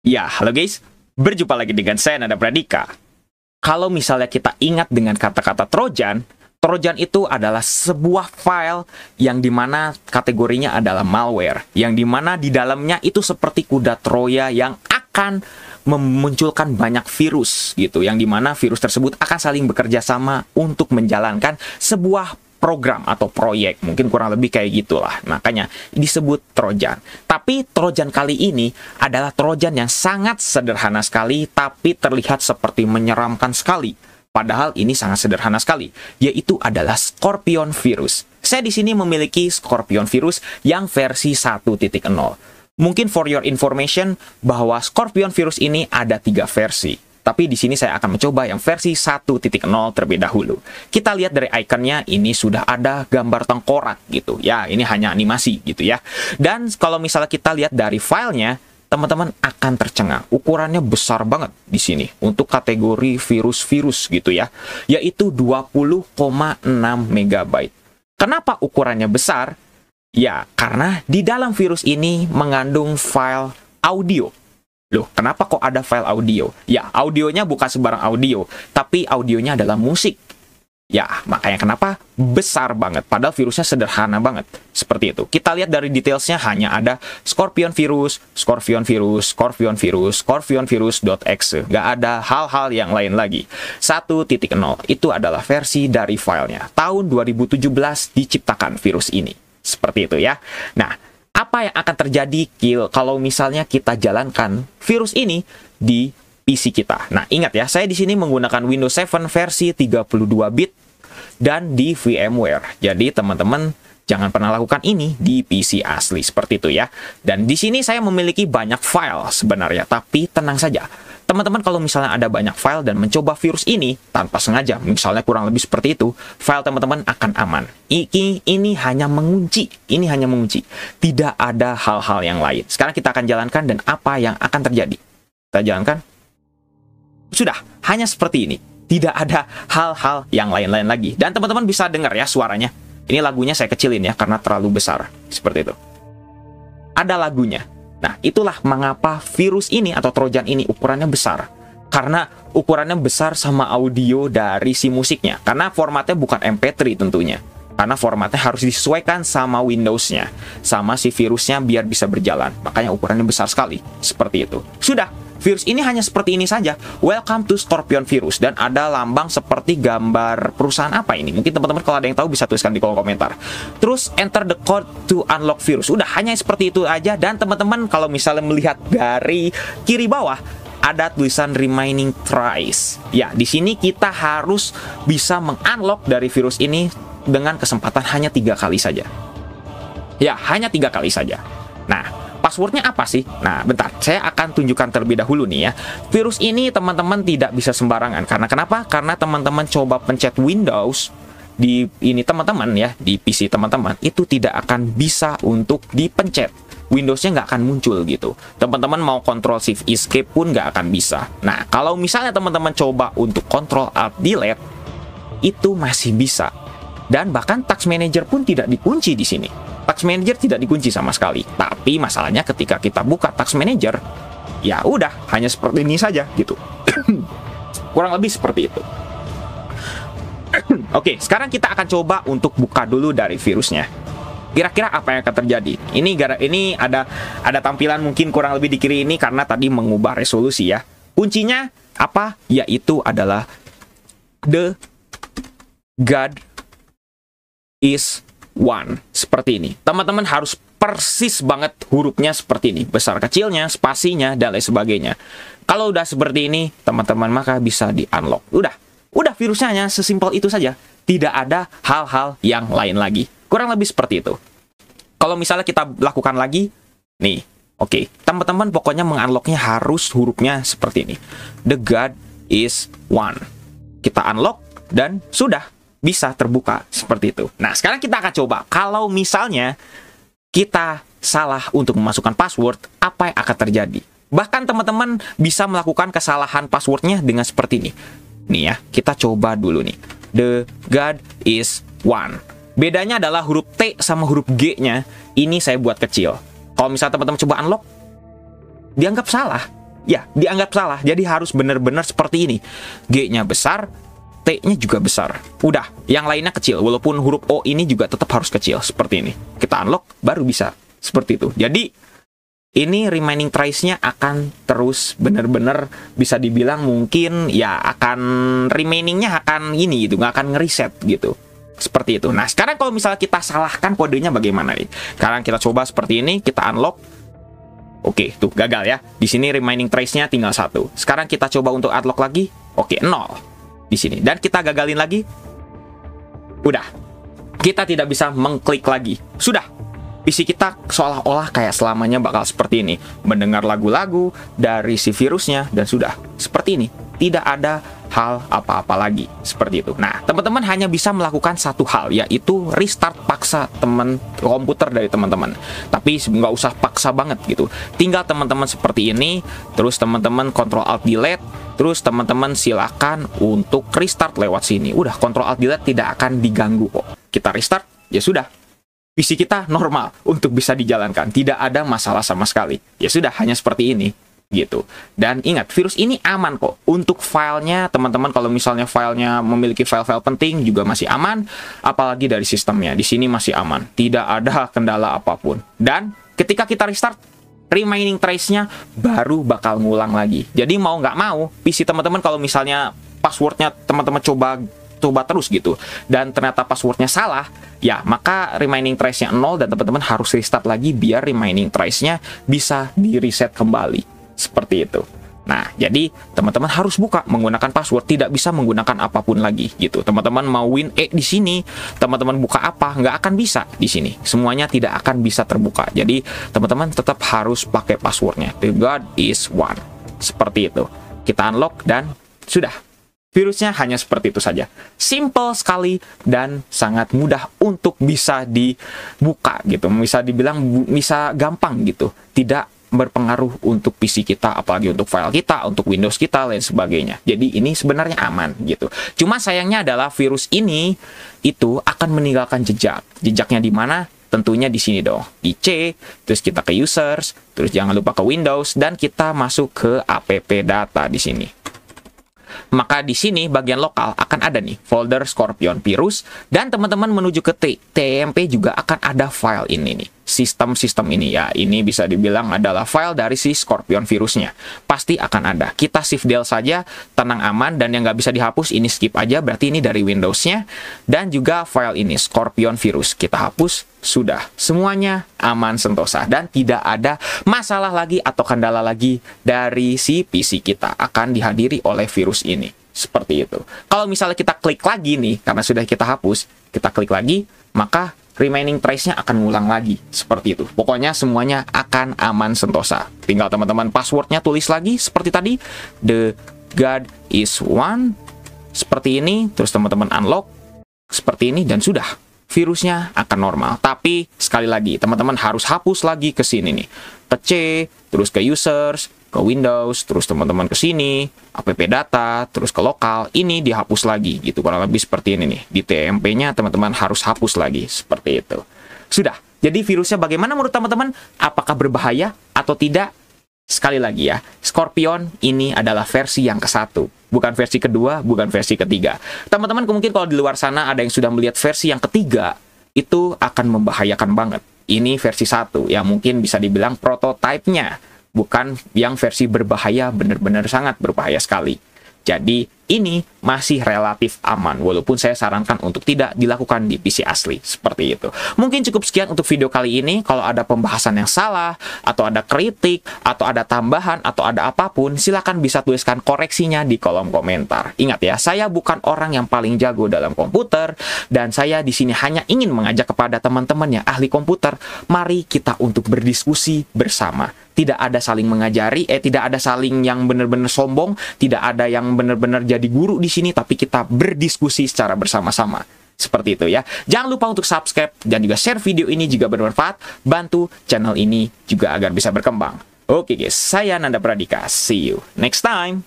Ya, halo guys. Berjumpa lagi dengan saya, Nanda Pradika. Kalau misalnya kita ingat dengan kata-kata Trojan, Trojan itu adalah sebuah file yang dimana kategorinya adalah malware, yang dimana di dalamnya itu seperti kuda Troya yang akan memunculkan banyak virus gitu, yang dimana virus tersebut akan saling bekerja sama untuk menjalankan sebuah program atau proyek, mungkin kurang lebih kayak gitulah, makanya disebut Trojan. Tapi Trojan kali ini adalah Trojan yang sangat sederhana sekali, tapi terlihat seperti menyeramkan sekali. Padahal ini sangat sederhana sekali, yaitu adalah Scorpion Virus. Saya di sini memiliki Scorpion Virus yang versi 1.0. Mungkin for your information bahwa Scorpion Virus ini ada 3 versi. Tapi di sini saya akan mencoba yang versi 1.0 terlebih dahulu. Kita lihat dari ikonnya, ini sudah ada gambar tengkorak gitu. Ya, ini hanya animasi gitu ya. Dan kalau misalnya kita lihat dari filenya, teman-teman akan tercengang. Ukurannya besar banget di sini untuk kategori virus-virus gitu ya. Yaitu 20,6 MB. Kenapa ukurannya besar? Ya, karena di dalam virus ini mengandung file audio. Loh, kenapa kok ada file audio? Ya, audionya bukan sembarang audio, tapi audionya adalah musik. Ya, makanya kenapa besar banget, padahal virusnya sederhana banget. Seperti itu. Kita lihat dari detailsnya hanya ada Scorpion Virus, Scorpion Virus, Scorpion Virus, Scorpion Virus.exe. Nggak ada hal-hal yang lain lagi. 1.0 itu adalah versi dari filenya. Tahun 2017 diciptakan virus ini. Seperti itu ya. Nah, apa yang akan terjadi kalau misalnya kita jalankan virus ini di PC kita? Nah, ingat ya, saya di sini menggunakan Windows 7 versi 32 bit dan di VMware. Jadi, teman-teman jangan pernah lakukan ini di PC asli seperti itu ya. Dan di sini saya memiliki banyak file sebenarnya, tapi tenang saja. Teman-teman kalau misalnya ada banyak file dan mencoba virus ini tanpa sengaja, misalnya kurang lebih seperti itu, file teman-teman akan aman. Ini hanya mengunci, Tidak ada hal-hal yang lain. Sekarang kita akan jalankan dan apa yang akan terjadi. Kita jalankan. Sudah, hanya seperti ini. Tidak ada hal-hal yang lain-lain lagi. Dan teman-teman bisa dengar ya suaranya. Ini lagunya saya kecilin ya karena terlalu besar. Seperti itu. Ada lagunya. Nah, itulah mengapa virus ini atau Trojan ini ukurannya besar. Karena ukurannya besar sama audio dari si musiknya. Karena formatnya bukan MP3 tentunya. Karena formatnya harus disesuaikan sama Windows-nya. Sama si virusnya biar bisa berjalan. Makanya ukurannya besar sekali. Seperti itu. Sudah. Virus ini hanya seperti ini saja. Welcome to Scorpion Virus. Dan ada lambang seperti gambar perusahaan apa ini? Mungkin teman-teman kalau ada yang tahu bisa tuliskan di kolom komentar. Terus enter the code to unlock virus. Udah, hanya seperti itu aja. Dan teman-teman kalau misalnya melihat dari kiri bawah, ada tulisan remaining tries. Ya, di sini kita harus bisa mengunlock dari virus ini dengan kesempatan hanya 3 kali saja. Ya, hanya 3 kali saja. Nah, passwordnya apa sih? Nah, bentar, saya akan tunjukkan terlebih dahulu nih ya. Virus ini teman-teman tidak bisa sembarangan. Karena kenapa? Karena teman-teman coba pencet Windows di ini teman-teman ya, di PC teman-teman itu tidak akan bisa untuk dipencet. Windowsnya nggak akan muncul gitu. Teman-teman mau Ctrl Shift Escape pun nggak akan bisa. Nah, kalau misalnya teman-teman coba untuk Ctrl Alt Delete itu masih bisa. Dan bahkan Task Manager pun tidak dikunci di sini. Task Manager tidak dikunci sama sekali. Tapi masalahnya ketika kita buka Task Manager, ya udah, hanya seperti ini saja gitu. Kurang lebih seperti itu. Oke, sekarang kita akan coba untuk buka dulu dari virusnya. Kira-kira apa yang akan terjadi? Ini ada tampilan mungkin kurang lebih di kiri ini karena tadi mengubah resolusi ya. Kuncinya apa? Yaitu adalah the God is one. Seperti ini. Teman-teman harus persis banget hurufnya seperti ini. Besar kecilnya, spasinya, dan lain sebagainya. Kalau udah seperti ini, teman-teman maka bisa di-unlock. Udah virusnya hanya sesimpel itu saja. Tidak ada hal-hal yang lain lagi. Kurang lebih seperti itu. Kalau misalnya kita lakukan lagi, nih, oke. Teman-teman pokoknya mengunlocknya harus hurufnya seperti ini. The God is one. Kita unlock dan sudah. Bisa terbuka seperti itu. Nah, sekarang kita akan coba. Kalau misalnya kita salah untuk memasukkan password, apa yang akan terjadi? Bahkan teman-teman bisa melakukan kesalahan passwordnya dengan seperti ini. Nih ya, kita coba dulu nih. The God is one. Bedanya adalah huruf T sama huruf G-nya. Ini saya buat kecil. Kalau misalnya teman-teman coba unlock, dianggap salah. Ya, dianggap salah. Jadi harus benar-benar seperti ini. G-nya besar, T-nya juga besar. Udah, yang lainnya kecil. Walaupun huruf O ini juga tetap harus kecil. Seperti ini. Kita unlock, baru bisa. Seperti itu. Jadi, ini remaining trace-nya akan terus benar-benar bisa dibilang mungkin ya akan remaining-nya akan ini gitu. Nggak akan ngeriset gitu. Seperti itu. Nah, sekarang kalau misalnya kita salahkan kodenya bagaimana nih? Sekarang kita coba seperti ini. Kita unlock. Oke, tuh gagal ya. Di sini remaining trace-nya tinggal 1. Sekarang kita coba untuk unlock lagi. Oke, 0. Di sini, dan kita gagalin lagi. Udah, kita tidak bisa mengklik lagi. Sudah, PC kita seolah-olah kayak selamanya bakal seperti ini, mendengar lagu-lagu dari si virusnya, dan sudah seperti ini. Tidak ada hal apa-apa lagi seperti itu. Nah, teman-teman hanya bisa melakukan satu hal, yaitu restart paksa komputer dari teman-teman. Tapi nggak usah paksa banget gitu. Tinggal teman-teman seperti ini, terus teman-teman Ctrl Alt Delete, terus teman-teman silakan untuk restart lewat sini. Udah, Ctrl Alt Delete tidak akan diganggu kok. Kita restart, ya sudah. PC kita normal untuk bisa dijalankan. Tidak ada masalah sama sekali. Ya sudah, hanya seperti ini. Gitu. Dan ingat, virus ini aman kok. Untuk filenya, teman-teman kalau misalnya filenya memiliki file-file penting juga masih aman, apalagi dari sistemnya. Di sini masih aman. Tidak ada kendala apapun. Dan ketika kita restart, remaining trace-nya baru bakal ngulang lagi. Jadi mau nggak mau, PC teman-teman kalau misalnya passwordnya teman-teman coba terus gitu, dan ternyata passwordnya salah, ya maka remaining trace-nya 0 dan teman-teman harus restart lagi biar remaining trace-nya bisa di-reset kembali. Seperti itu. Nah, jadi teman-teman harus buka menggunakan password, tidak bisa menggunakan apapun lagi gitu. Teman-teman mau WinE di sini, teman-teman buka apa, nggak akan bisa di sini. Semuanya tidak akan bisa terbuka. Jadi, teman-teman tetap harus pakai passwordnya. The God is one. Seperti itu. Kita unlock dan sudah. Virusnya hanya seperti itu saja. Simple sekali dan sangat mudah untuk bisa dibuka gitu. Bisa dibilang bisa gampang gitu. Tidak berpengaruh untuk PC kita, apalagi untuk file kita, untuk Windows kita, lain sebagainya. Jadi ini sebenarnya aman gitu. Cuma sayangnya adalah virus ini itu akan meninggalkan jejak. Jejaknya di mana? Tentunya di sini dong. Di C, terus kita ke users, terus jangan lupa ke Windows, dan kita masuk ke app data di sini. Maka di sini bagian lokal akan ada nih folder Scorpion virus, dan teman-teman menuju ke TMP juga akan ada file ini nih. Sistem ini ya, ini bisa dibilang adalah file dari si Scorpion virusnya. Pasti akan ada. Kita shift del saja, tenang aman, dan yang nggak bisa dihapus ini skip aja, berarti ini dari Windows-nya. Dan juga file ini Scorpion virus kita hapus, sudah. Semuanya aman sentosa dan tidak ada masalah lagi atau kendala lagi dari si PC kita akan dihadiri oleh virus ini. Seperti itu. Kalau misalnya kita klik lagi nih, karena sudah kita hapus, kita klik lagi, maka remaining trace-nya akan ngulang lagi. Seperti itu. Pokoknya semuanya akan aman sentosa. Tinggal teman-teman passwordnya tulis lagi seperti tadi. The God is one. Seperti ini. Terus teman-teman unlock. Seperti ini. Dan sudah. Virusnya akan normal. Tapi sekali lagi, teman-teman harus hapus lagi ke sini nih. Ke C. Terus ke users. Ke Windows, terus teman-teman ke sini, app data, terus ke lokal, ini dihapus lagi, gitu, kurang lebih seperti ini nih. Di TMP-nya teman-teman harus hapus lagi, seperti itu. Sudah, jadi virusnya bagaimana menurut teman-teman? Apakah berbahaya atau tidak? Sekali lagi ya, Scorpion ini adalah versi yang ke-1, bukan versi kedua, bukan versi ketiga. Teman-teman mungkin kalau di luar sana ada yang sudah melihat versi yang ketiga, itu akan membahayakan banget. Ini versi 1, yang mungkin bisa dibilang prototipe-nya. Bukan yang versi berbahaya, benar-benar sangat berbahaya sekali. Jadi, ini masih relatif aman, walaupun saya sarankan untuk tidak dilakukan di PC asli, seperti itu. Mungkin cukup sekian untuk video kali ini. Kalau ada pembahasan yang salah, atau ada kritik, atau ada tambahan, atau ada apapun, silakan bisa tuliskan koreksinya di kolom komentar. Ingat ya, saya bukan orang yang paling jago dalam komputer, dan saya di sini hanya ingin mengajak kepada teman-teman yang ahli komputer, mari kita untuk berdiskusi bersama. Tidak ada saling mengajari, tidak ada saling yang benar-benar sombong, tidak ada yang benar-benar jadi guru di sini, tapi kita berdiskusi secara bersama-sama. Seperti itu ya. Jangan lupa untuk subscribe dan juga share video ini jika bermanfaat. Bantu channel ini juga agar bisa berkembang. Oke guys, saya Nanda Pradika. See you next time.